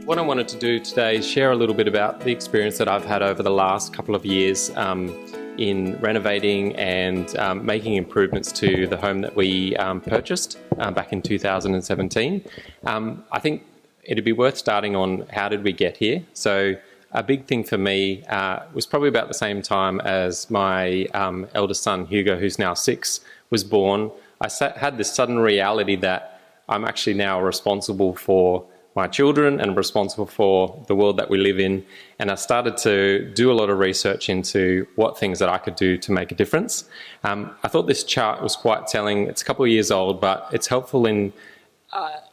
What I wanted to do today is share a little bit about the experience that I've had over the last couple of years in renovating and making improvements to the home that we purchased back in 2017. I think it'd be worth starting on how did we get here. So a big thing for me was probably about the same time as my eldest son Hugo, who's now 6, was born. I had this sudden reality that I'm actually now responsible for my children and responsible for the world that we live in. And I started to do a lot of research into what things that I could do to make a difference. I thought this chart was quite telling. It's a couple of years old, but it's helpful in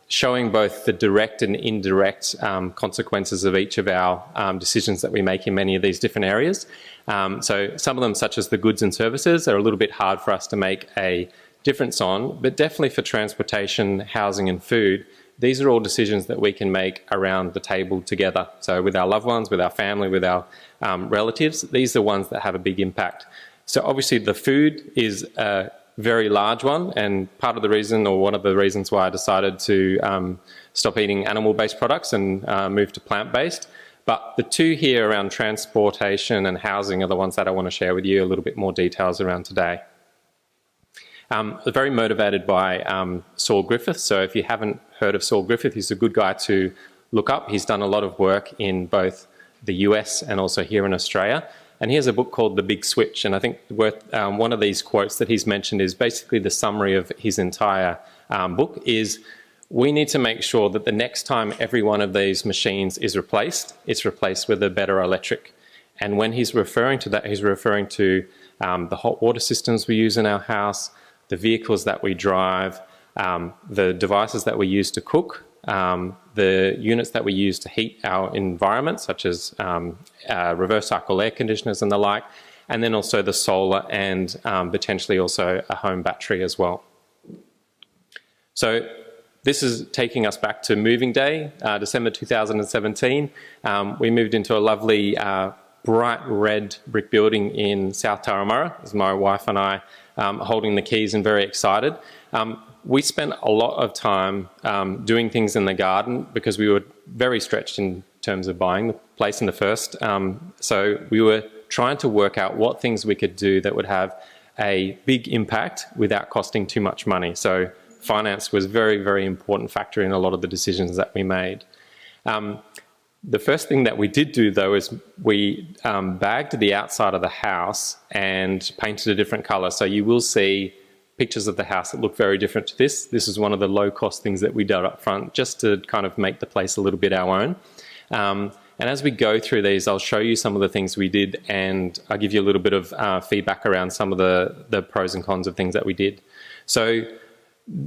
showing both the direct and indirect consequences of each of our decisions that we make in many of these different areas. So some of them, such as the goods and services, are a little bit hard for us to make a difference on, but definitely for transportation, housing and food, these are all decisions that we can make around the table together. So with our loved ones, with our family, with our relatives, these are ones that have a big impact. So obviously the food is a very large one, and part of the reason, or one of the reasons why I decided to stop eating animal-based products and move to plant-based. But the two here around transportation and housing are the ones that I want to share with you a little bit more details around today. Very motivated by Saul Griffith. So if you haven't heard of Saul Griffith, he's a good guy to look up. He's done a lot of work in both the US and also here in Australia. And he has a book called The Big Switch. And I think one of these quotes that he's mentioned is basically the summary of his entire book is, we need to make sure that the next time every one of these machines is replaced, it's replaced with a better electric. And when he's referring to that, he's referring to the hot water systems we use in our house, the vehicles that we drive, the devices that we use to cook, the units that we use to heat our environment, such as reverse cycle air conditioners and the like, and then also the solar and potentially also a home battery as well. So this is taking us back to moving day, December 2017. We moved into a lovely bright red brick building in South Turramurra. As my wife and I holding the keys and very excited. We spent a lot of time doing things in the garden because we were very stretched in terms of buying the place in the first. So we were trying to work out what things we could do that would have a big impact without costing too much money. So finance was a very, very important factor in a lot of the decisions that we made. The first thing that we did do, though, is we bagged the outside of the house and painted a different colour. So you will see pictures of the house that look very different to this. This is one of the low-cost things that we did up front, just to kind of make the place a little bit our own. And as we go through these, I'll show you some of the things we did, and I'll give you a little bit of feedback around some of the pros and cons of things that we did. So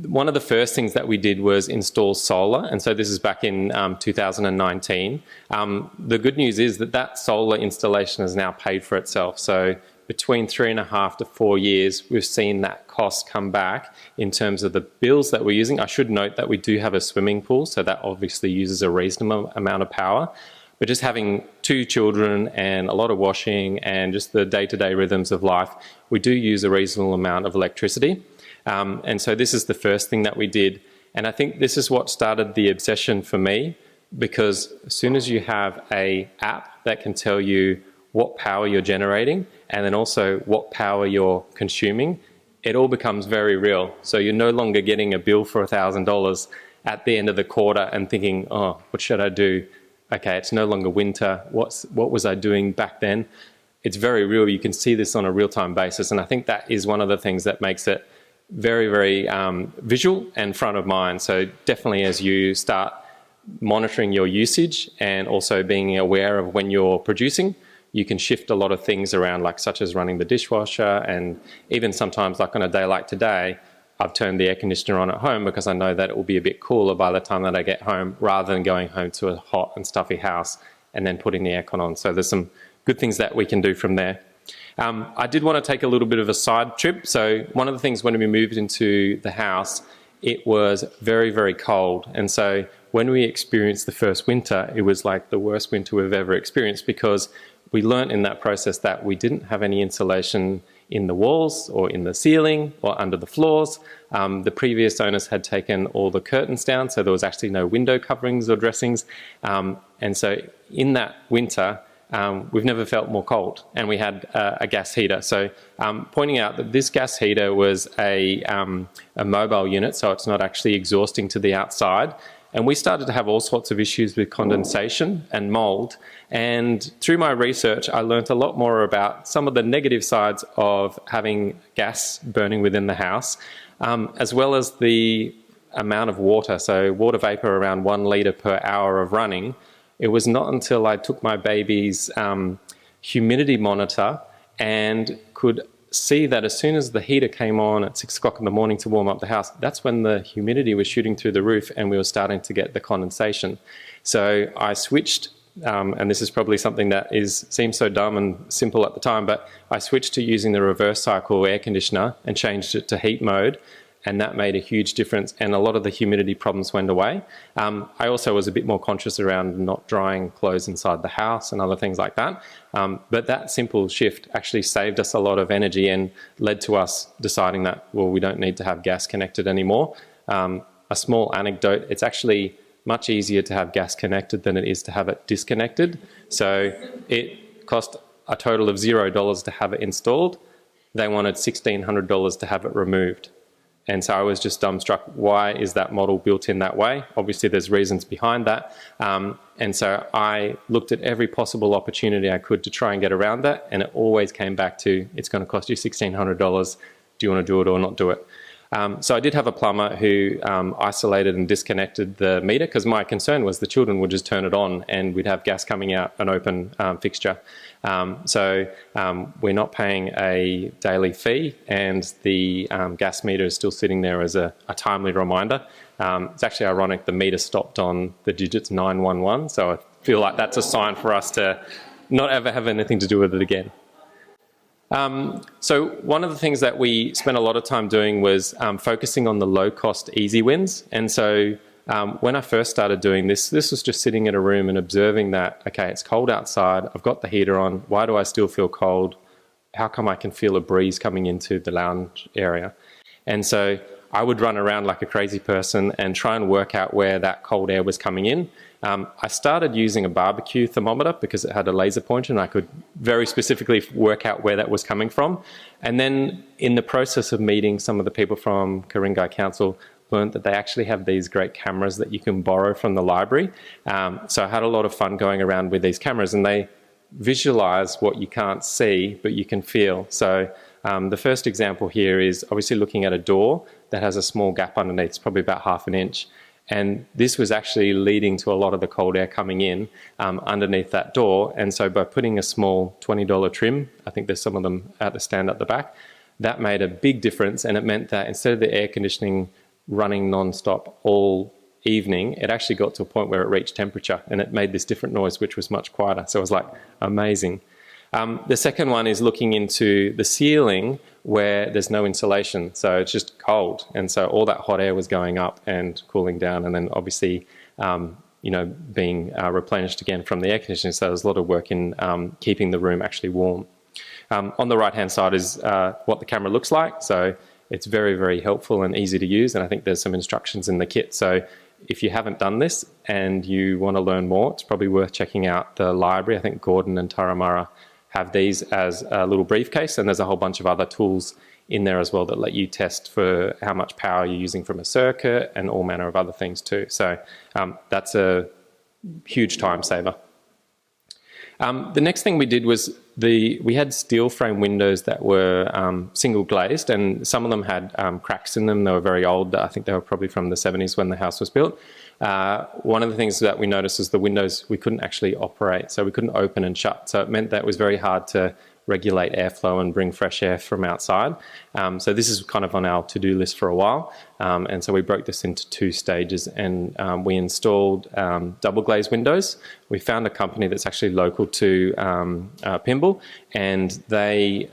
one of the first things that we did was install solar, and so this is back in 2019. The good news is that that solar installation has now paid for itself. So between 3.5 to 4 years, we've seen that cost come back in terms of the bills that we're using. I should note that we do have a swimming pool, so that obviously uses a reasonable amount of power. But just having 2 children and a lot of washing and just the day-to-day rhythms of life, we do use a reasonable amount of electricity. And so this is the first thing that we did. And I think this is what started the obsession for me, because as soon as you have an app that can tell you what power you're generating and then also what power you're consuming, it all becomes very real. So you're no longer getting a bill for $1,000 at the end of the quarter and thinking, oh, what should I do? Okay, it's no longer winter. What was I doing back then? It's very real. You can see this on a real-time basis. And I think that is one of the things that makes it very, very visual and front of mind. So definitely as you start monitoring your usage and also being aware of when you're producing, you can shift a lot of things around, like such as running the dishwasher, and even sometimes like on a day like today, I've turned the air conditioner on at home because I know that it will be a bit cooler by the time that I get home, rather than going home to a hot and stuffy house and then putting the aircon on. So there's some good things that we can do from there. I did want to take a little bit of a side trip. So one of the things when we moved into the house, it was very, very cold. And so when we experienced the first winter, it was like the worst winter we've ever experienced, because we learnt in that process that we didn't have any insulation in the walls or in the ceiling or under the floors. The previous owners had taken all the curtains down, so there was actually no window coverings or dressings. And so in that winter, we've never felt more cold, and we had a gas heater. So pointing out that this gas heater was a mobile unit, so it's not actually exhausting to the outside. And we started to have all sorts of issues with condensation and mold. And through my research, I learnt a lot more about some of the negative sides of having gas burning within the house, as well as the amount of water. So water vapor around 1 litre per hour of running. It was not until I took my baby's humidity monitor and could see that as soon as the heater came on at 6 o'clock in the morning to warm up the house, that's when the humidity was shooting through the roof and we were starting to get the condensation. So I switched, and this is probably something that seems so dumb and simple at the time, but I switched to using the reverse cycle air conditioner and changed it to heat mode. And that made a huge difference, and a lot of the humidity problems went away. I also was a bit more conscious around not drying clothes inside the house and other things like that. But that simple shift actually saved us a lot of energy and led to us deciding that, well, we don't need to have gas connected anymore. A small anecdote, it's actually much easier to have gas connected than it is to have it disconnected. So it cost a total of $0 to have it installed. They wanted $1,600 to have it removed. And so I was just dumbstruck, why is that model built in that way? Obviously there's reasons behind that. And so I looked at every possible opportunity I could to try and get around that, and it always came back to, it's going to cost you $1,600. Do you want to do it or not do it? So I did have a plumber who isolated and disconnected the meter, because my concern was the children would just turn it on and we'd have gas coming out an open fixture. So we're not paying a daily fee, and the gas meter is still sitting there as a timely reminder. It's actually ironic, the meter stopped on the digits 911, so I feel like that's a sign for us to not ever have anything to do with it again. So one of the things that we spent a lot of time doing was focusing on the low-cost easy wins. And so when I first started doing this was just sitting in a room and observing that, okay, it's cold outside, I've got the heater on, why do I still feel cold? How come I can feel a breeze coming into the lounge area? And so I would run around like a crazy person and try and work out where that cold air was coming in. I started using a barbecue thermometer because it had a laser pointer and I could very specifically work out where that was coming from. And then in the process of meeting some of the people from Ku-ring-gai Council, learned that they actually have these great cameras that you can borrow from the library. So I had a lot of fun going around with these cameras, and they visualize what you can't see but you can feel. So the first example here is obviously looking at a door that has a small gap underneath. It's probably about 1/2 inch. And this was actually leading to a lot of the cold air coming in underneath that door. And so by putting a small $20 trim, I think there's some of them at the stand at the back, that made a big difference. And it meant that instead of the air conditioning running non-stop all evening, it actually got to a point where it reached temperature and it made this different noise, which was much quieter. So it was like amazing. The second one is looking into the ceiling where there's no insulation, so it's just cold, and so all that hot air was going up and cooling down, and then obviously being replenished again from the air conditioning. So there's a lot of work in keeping the room actually warm. On the right hand side is what the camera looks like, so it's very, very helpful and easy to use, and I think there's some instructions in the kit. So if you haven't done this and you want to learn more, it's probably worth checking out the library. I think Gordon and Taramara have these as a little briefcase, and there's a whole bunch of other tools in there as well that let you test for how much power you're using from a circuit and all manner of other things too. So that's a huge time saver. The next thing we did was we had steel frame windows that were single glazed, and some of them had cracks in them. They were very old. I think they were probably from the 70s when the house was built. One of the things that we noticed is the windows we couldn't actually operate, so we couldn't open and shut. So it meant that it was very hard to regulate airflow and bring fresh air from outside. So this is kind of on our to-do list for a while. And so we broke this into 2 stages, and we installed double glazed windows. We found a company that's actually local to Pimble, and they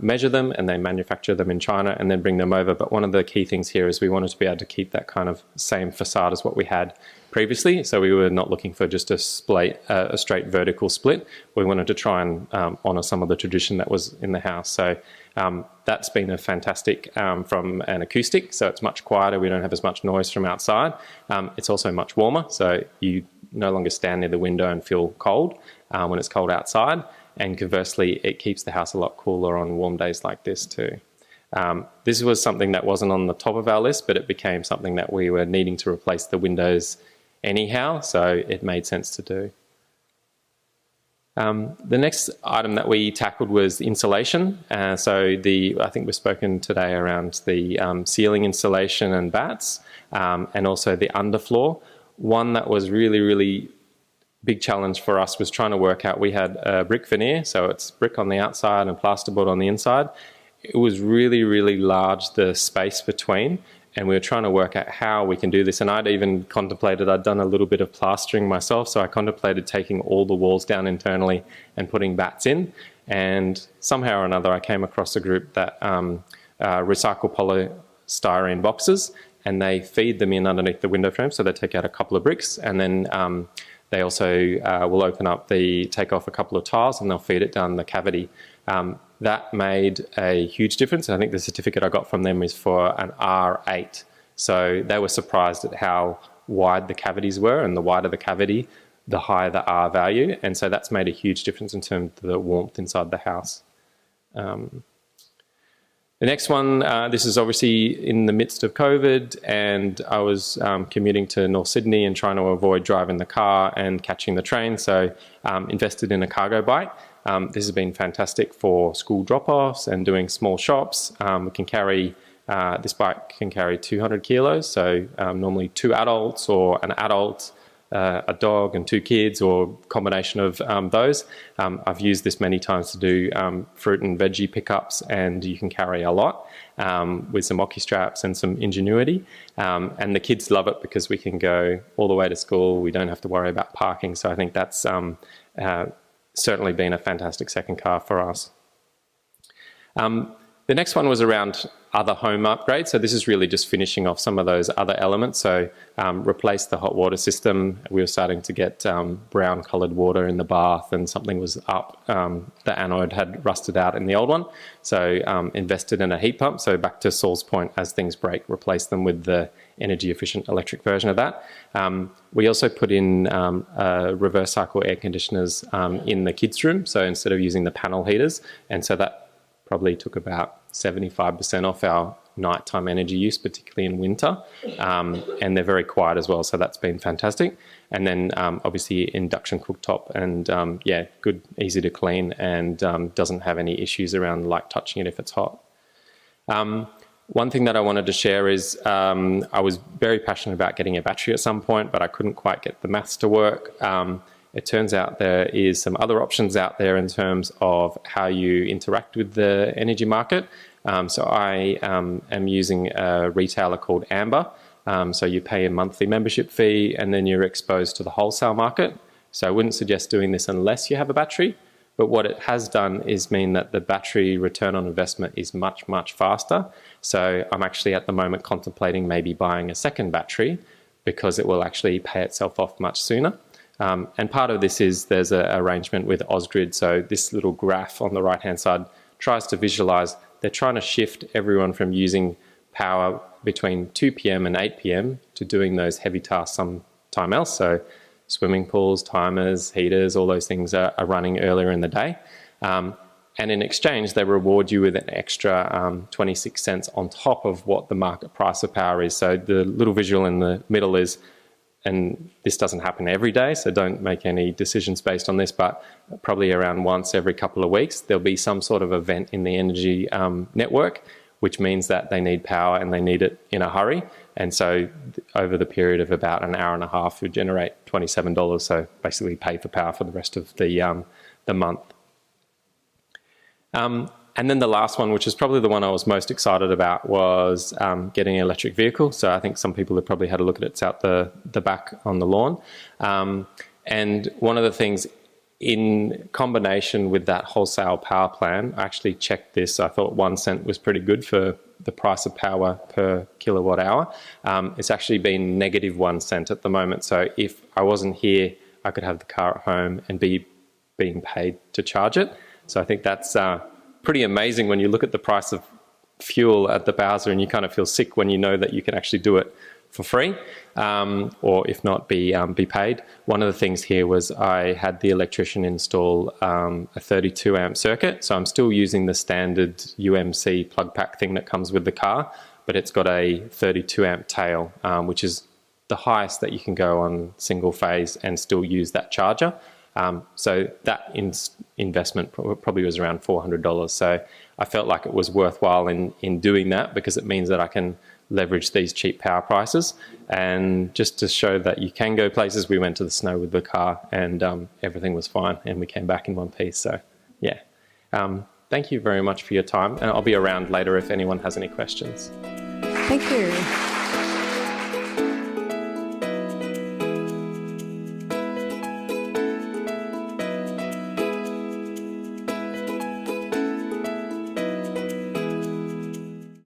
measure them and they manufacture them in China and then bring them over. But one of the key things here is we wanted to be able to keep that kind of same facade as what we had previously. So we were not looking for just a straight vertical split. We wanted to try and honour some of the tradition that was in the house. So That's been a fantastic from an acoustic, so it's much quieter. We don't have as much noise from outside. It's also much warmer, so you no longer stand near the window and feel cold when it's cold outside. And conversely, it keeps the house a lot cooler on warm days like this too. This was something that wasn't on the top of our list, but it became something that we were needing to replace the windows anyhow, so it made sense to do. The next item that we tackled was insulation. I think we've spoken today around the ceiling insulation and bats, and also the underfloor. One that was really big challenge for us was trying to work out, we had a brick veneer, so it's brick on the outside and plasterboard on the inside. It was really large, the space between, and we were trying to work out how we can do this. And I'd even contemplated, I'd done a little bit of plastering myself, so I contemplated taking all the walls down internally and putting bats in. And somehow or another, I came across a group that recycle polystyrene boxes, and they feed them in underneath the window frame. So they take out a couple of bricks, and then they also will take off a couple of tiles, and they'll feed it down the cavity. That made a huge difference. I think the certificate I got from them is for an R8. So they were surprised at how wide the cavities were, and the wider the cavity, the higher the R value. And so that's made a huge difference in terms of the warmth inside the house. The next one, this is obviously in the midst of COVID, and I was commuting to North Sydney and trying to avoid driving the car and catching the train, so invested in a cargo bike. This has been fantastic for school drop-offs and doing small shops. This bike can carry 200 kilos, so normally 2 adults or an adult, a dog and 2 kids, or combination of those. I've used this many times to do fruit and veggie pickups, and you can carry a lot with some ocky straps and some ingenuity. And the kids love it because we can go all the way to school. We don't have to worry about parking. So I think that's certainly been a fantastic second car for us. The next one was around other home upgrades. So this is really just finishing off some of those other elements. So replace the hot water system. We were starting to get brown coloured water in the bath, and something was up. The anode had rusted out in the old one. So invested in a heat pump. So back to Saul's point, as things break, replace them with the energy efficient electric version of that. We also put in reverse cycle air conditioners in the kids' room. So instead of using the panel heaters, and so that probably took about 75% off our nighttime energy use, particularly in winter. And they're very quiet as well, so that's been fantastic. And then obviously induction cooktop, and good, easy to clean, and doesn't have any issues around like touching it if it's hot. One thing that I wanted to share is I was very passionate about getting a battery at some point, but I couldn't quite get the maths to work. It turns out there is some other options out there in terms of how you interact with the energy market. So I am using a retailer called Amber. So you pay a monthly membership fee, and then you're exposed to the wholesale market. So I wouldn't suggest doing this unless you have a battery. But what it has done is mean that the battery return on investment is much faster. So I'm actually at the moment contemplating maybe buying a second battery, because it will actually pay itself off much sooner. And part of this is there's an arrangement with Ausgrid. So this little graph on the right-hand side tries to visualize they're trying to shift everyone from using power between 2 p.m. and 8 p.m. to doing those heavy tasks sometime else. So swimming pools, timers, heaters, all those things are running earlier in the day. And in exchange, they reward you with an extra 26 cents on top of what the market price of power is. So the little visual in the middle is, and this doesn't happen every day, so don't make any decisions based on this, but probably around once every couple of weeks, there'll be some sort of event in the energy network, which means that they need power and they need it in a hurry. And so over the period of about an hour and a half, we generate $27. So basically pay for power for the rest of the month. And then the last one, which is probably the one I was most excited about, was getting an electric vehicle. So I think some people have probably had a look at it. It's out the back on the lawn. And one of the things, in combination with that wholesale power plan, I actually checked this. I thought 1 cent was pretty good for the price of power per kilowatt hour. It's actually been negative 1 cent at the moment. So if I wasn't here, I could have the car at home and be being paid to charge it. So I think that's pretty amazing when you look at the price of fuel at the Bowser, and you kind of feel sick when you know that you can actually do it for free, or if not, be paid. One of the things here was I had the electrician install a 32 amp circuit, so I'm still using the standard UMC plug pack thing that comes with the car, but it's got a 32 amp tail, which is the highest that you can go on single phase and still use that charger. So that investment probably was around $400. So I felt like it was worthwhile in doing that, because it means that I can leverage these cheap power prices. And just to show that you can go places, we went to the snow with the car, and everything was fine, and we came back in one piece. So yeah, thank you very much for your time, and I'll be around later if anyone has any questions. Thank you.